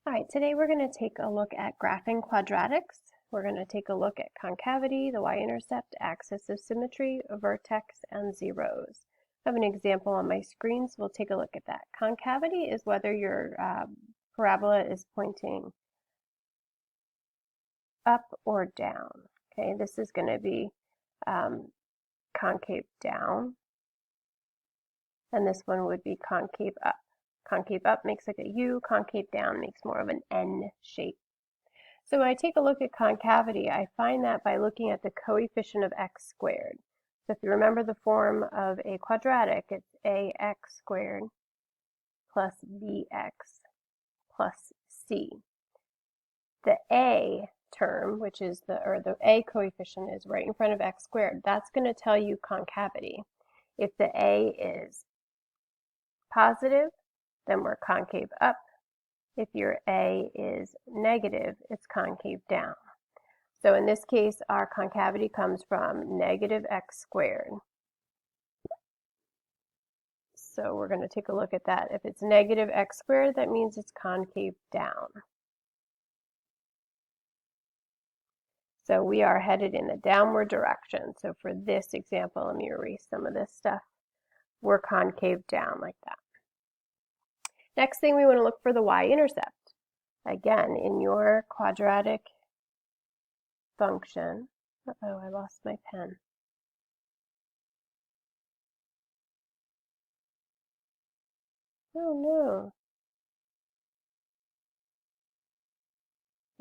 Alright, today we're going to take a look at graphing quadratics. We're going to take a look at concavity, the y-intercept, axis of symmetry, a vertex, and zeros. I have an example on my screen, so we'll take a look at that. Concavity is whether your parabola is pointing up or down. Okay, this is going to be concave down, and this one would be concave up. Concave up makes like a U, concave down makes more of an N shape. So when I take a look at concavity, I find that by looking at the coefficient of x squared. So if you remember the form of a quadratic, it's ax squared plus bx plus c. The a term, which is the a coefficient is right in front of x squared, that's going to tell you concavity. If the a is positive, then we're concave up. If your a is negative, it's concave down. So in this case, our concavity comes from negative x squared. So we're going to take a look at that. If it's negative x squared, that means it's concave down. So we are headed in the downward direction. So for this example, let me erase some of this stuff. We're concave down like that. Next thing, we want to look for the y-intercept. Again, in your quadratic function, uh-oh, I lost my pen. Oh no.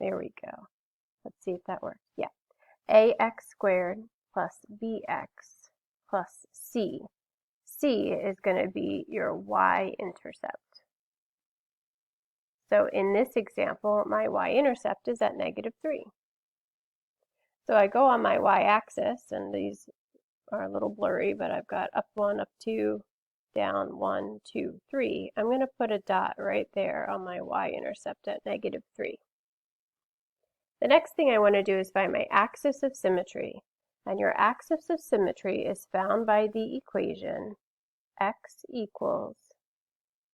There we go. Let's see if that works. Yeah. ax squared plus bx plus c. C is going to be your y-intercept. So in this example, my y-intercept is at -3. So I go on my y-axis, and these are a little blurry, but I've got up 1, up 2, down 1, 2, 3. I'm going to put a dot right there on my y-intercept at -3. The next thing I want to do is find my axis of symmetry. And your axis of symmetry is found by the equation x equals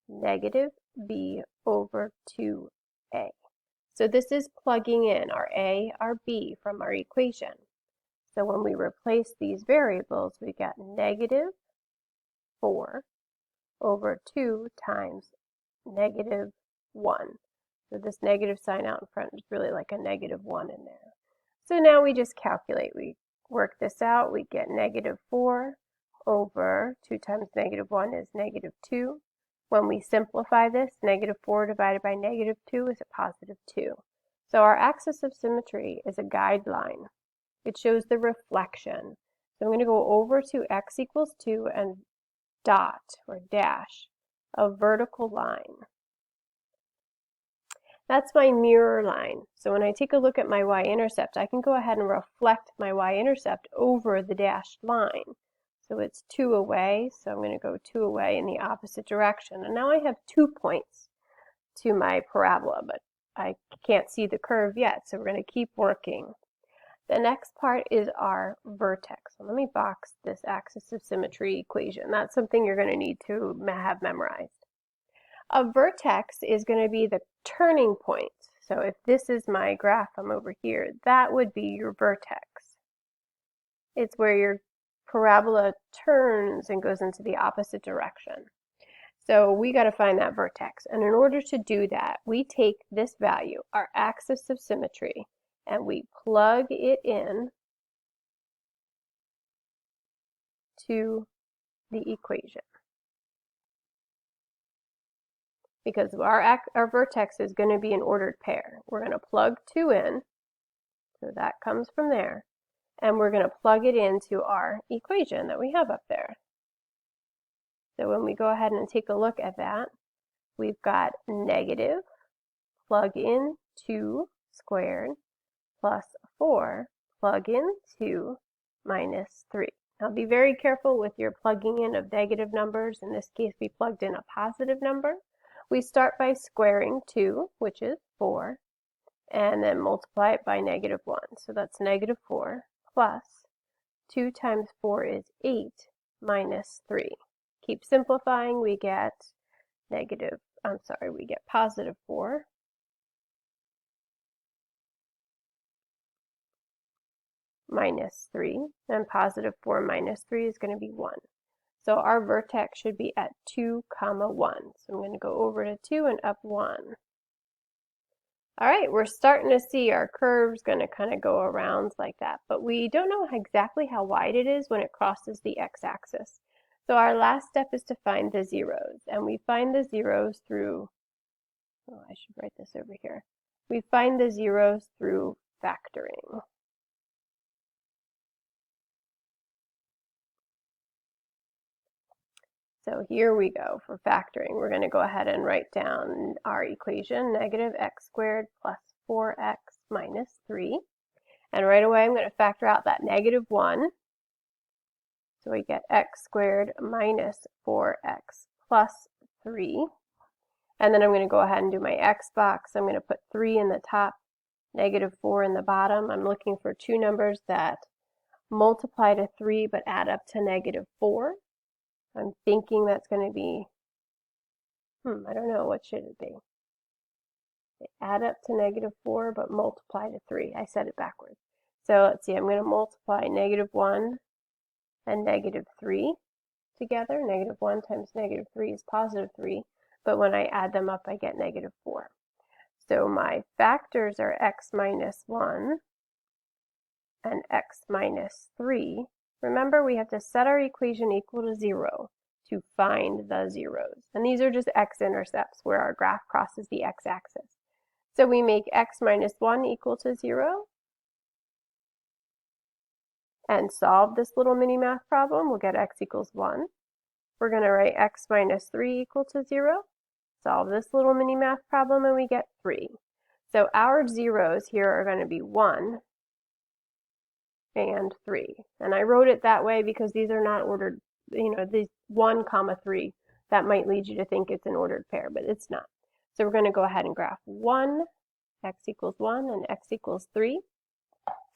-b over 2a. So this is plugging in our a, our b from our equation. So when we replace these variables, we get -4 over 2 times -1. So this negative sign out in front is really like a -1 in there. So now we just calculate. We work this out. We get -4 over 2 times -1 is -2. When we simplify this, -4 divided by -2 is a +2. So our axis of symmetry is a guideline. It shows the reflection. So I'm going to go over to x equals 2 and dot or dash a vertical line. That's my mirror line. So when I take a look at my y-intercept, I can go ahead and reflect my y-intercept over the dashed line. So it's 2 away, so I'm going to go 2 away in the opposite direction. And now I have 2 points to my parabola, but I can't see the curve yet, so we're going to keep working. The next part is our vertex. So let me box this axis of symmetry equation. That's something you're going to need to have memorized. A vertex is going to be the turning point. So if this is my graph, I'm over here, that would be your vertex. It's where your parabola turns and goes into the opposite direction. So we got to find that vertex. And in order to do that, we take this value, our axis of symmetry, and we plug it in to the equation. Because our vertex is going to be an ordered pair. We're going to plug 2 in, so that comes from there, and we're going to plug it into our equation that we have up there. So when we go ahead and take a look at that, we've got negative, plug in 2 squared, plus 4, plug in 2, minus 3. Now be very careful with your plugging in of negative numbers. In this case, we plugged in a positive number. We start by squaring 2, which is 4, and then multiply it by -1. So that's -4 plus 2 times 4 is 8 minus 3. Keep simplifying, we get +4 minus 3, and positive 4 minus 3 is going to be 1. So our vertex should be at 2, 1. So I'm going to go over to 2 and up 1. All right, we're starting to see our curve's going to kind of go around like that, but we don't know exactly how wide it is when it crosses the x-axis. So our last step is to find the zeros, and we find the zeros through, oh, I should write this over here. We find the zeros through factoring. So here we go for factoring. We're going to go ahead and write down our equation, negative x squared plus 4x minus 3. And right away I'm going to factor out that negative 1. So we get x squared minus 4x plus 3. And then I'm going to go ahead and do my x box. I'm going to put 3 in the top, negative 4 in the bottom. I'm looking for two numbers that multiply to 3 but add up to negative 4. I'm thinking that's going to be, I don't know, what should it be? They add up to negative 4 but multiply to 3. I said it backwards. So let's see, I'm going to multiply negative 1 and negative 3 together. Negative 1 times negative 3 is positive 3, but when I add them up I get negative 4. So my factors are x minus 1 and x minus 3. Remember, we have to set our equation equal to 0 to find the zeros. And these are just x-intercepts where our graph crosses the x-axis. So we make x minus 1 equal to 0 and solve this little mini math problem. We'll get x equals 1. We're going to write x minus 3 equal to 0. Solve this little mini math problem and we get 3. So our zeros here are going to be 1 and 3. And I wrote it that way because these are not ordered, these 1, 3. That might lead you to think it's an ordered pair, but it's not. So we're going to go ahead and graph 1, x equals 1, and x equals 3.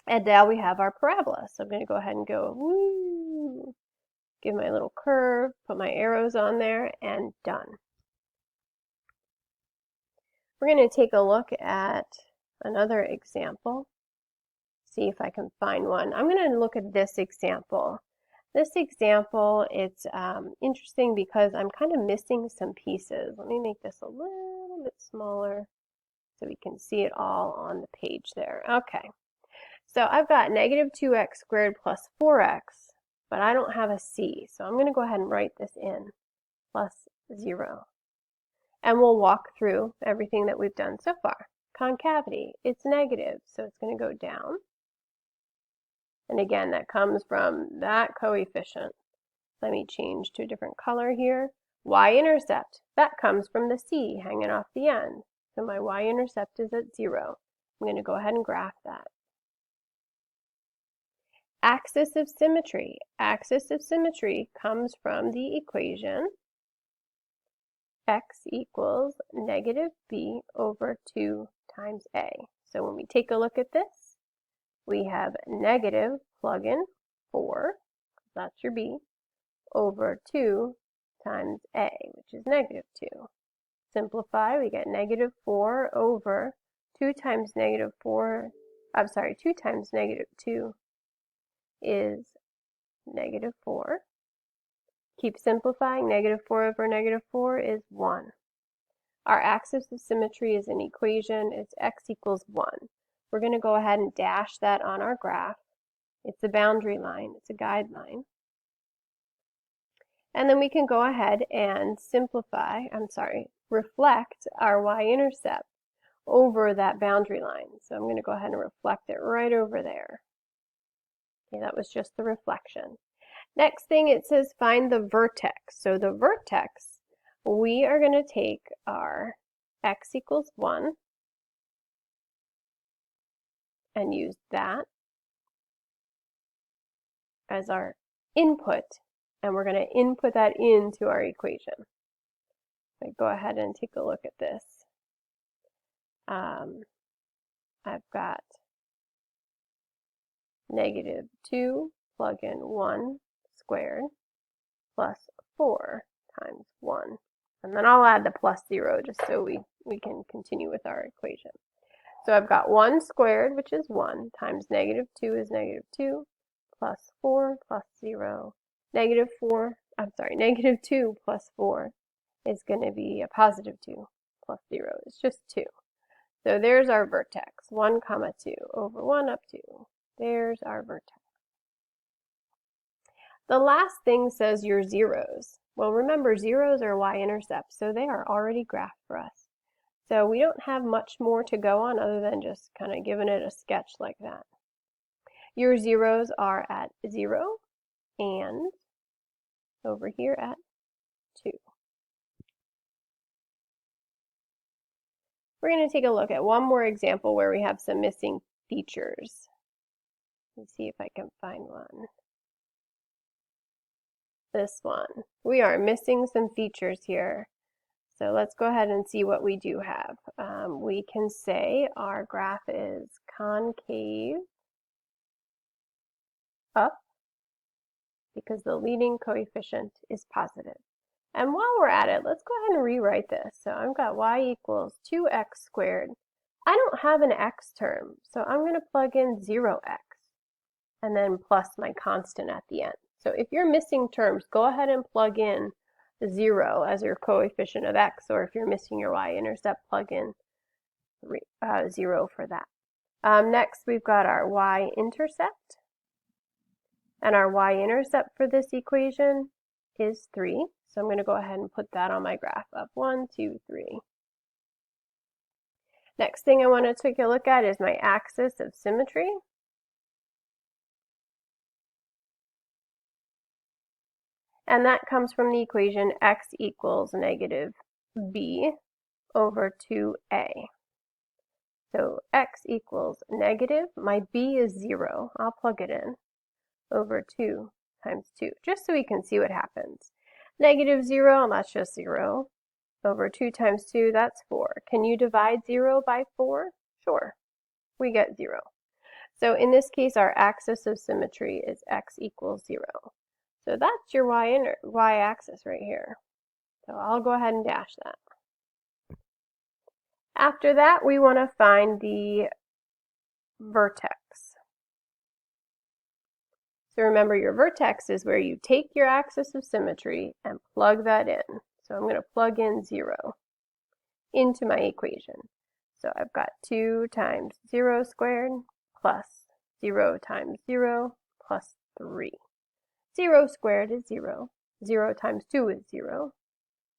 And now we have our parabola. So I'm going to go ahead and go, woo, give my little curve, put my arrows on there, and done. We're going to take a look at another example. See if I can find one. I'm going to look at this example. This example, it's interesting because I'm kind of missing some pieces. Let me make this a little bit smaller so we can see it all on the page there. Okay, so I've got negative 2x squared plus 4x, but I don't have a c. So I'm going to go ahead and write this in, plus 0. And we'll walk through everything that we've done so far. Concavity, it's negative, so it's going to go down. And again, that comes from that coefficient. Let me change to a different color here. Y-intercept, that comes from the c hanging off the end. So my y-intercept is at 0. I'm going to go ahead and graph that. Axis of symmetry. Axis of symmetry comes from the equation x equals negative b over 2 times a. So when we take a look at this, we have negative, plug in 4, that's your b, over 2 times a, which is negative 2. Simplify, we get negative 4 over 2 times negative 4, 2 times negative 2 is negative 4. Keep simplifying, negative 4 over negative 4 is 1. Our axis of symmetry is an equation, it's x equals 1. We're going to go ahead and dash that on our graph. It's a boundary line, it's a guideline. And then we can go ahead and reflect our y-intercept over that boundary line. So I'm going to go ahead and reflect it right over there. Okay, that was just the reflection. Next thing, it says find the vertex. So the vertex, we are going to take our x equals 1 and use that as our input, and we're going to input that into our equation. So go ahead and take a look at this. I've got negative 2, plug in 1 squared, plus 4 times 1. And then I'll add the plus 0 just so we can continue with our equation. So I've got 1 squared, which is 1, times negative 2 is negative 2, plus 4 plus 0. Negative 2 plus 4 is going to be a positive 2 plus 0 is just 2. So there's our vertex, 1, 2, over 1 up 2. There's our vertex. The last thing says your zeros. Well, remember, zeros are y-intercepts, so they are already graphed for us. So we don't have much more to go on other than just kind of giving it a sketch like that. Your zeros are at 0 and over here at 2. We're going to take a look at one more example where we have some missing features. Let's see if I can find one. This one. We are missing some features here. So let's go ahead and see what we do have. We can say our graph is concave up because the leading coefficient is positive. And while we're at it, let's go ahead and rewrite this. So I've got y equals 2x squared. I don't have an x term, so I'm going to plug in 0x and then plus my constant at the end. So if you're missing terms, go ahead and plug in 0 as your coefficient of x, or if you're missing your y-intercept, plug in 0 for that. Next, we've got our y-intercept, and our y-intercept for this equation is 3. So I'm going to go ahead and put that on my graph up 1, 2, 3. Next thing I want to take a look at is my axis of symmetry. And that comes from the equation x equals negative b over 2a. So x equals negative, my b is 0, I'll plug it in, over 2 times 2, just so we can see what happens. Negative 0, that's just 0, over 2 times 2, that's 4. Can you divide 0 by 4? Sure, we get 0. So in this case, our axis of symmetry is x equals 0. So that's your y-axis right here. So I'll go ahead and dash that. After that, we want to find the vertex. So remember, your vertex is where you take your axis of symmetry and plug that in. So I'm going to plug in 0 into my equation. So I've got 2 times 0 squared plus 0 times 0 plus 3. 0 squared is 0. 0 times 2 is 0.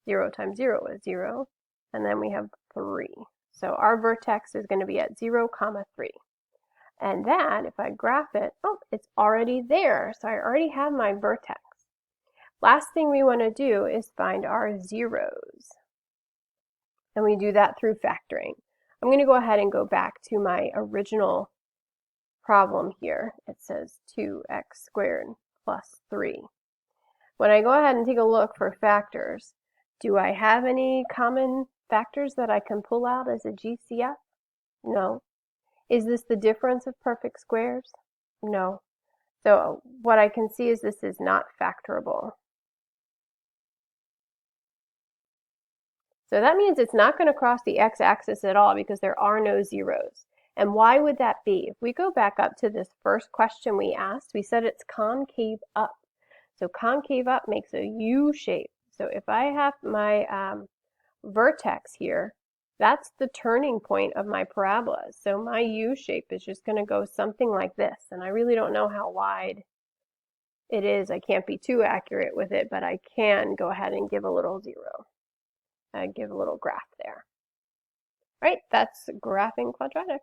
0 times 0 is 0. And then we have 3. So our vertex is going to be at 0, 3. And that, if I graph it, oh, it's already there. So I already have my vertex. Last thing we want to do is find our zeros. And we do that through factoring. I'm going to go ahead and go back to my original problem here. It says 2x squared plus 3. When I go ahead and take a look for factors, do I have any common factors that I can pull out as a GCF? No. Is this the difference of perfect squares? No. So what I can see is this is not factorable. So that means it's not going to cross the x-axis at all because there are no zeros. And why would that be? If we go back up to this first question we asked, we said it's concave up. So concave up makes a U shape. So if I have my vertex here, that's the turning point of my parabola. So my U shape is just going to go something like this. And I really don't know how wide it is. I can't be too accurate with it, but I can go ahead and give a little 0. Give a little graph there. All right, that's graphing quadratics.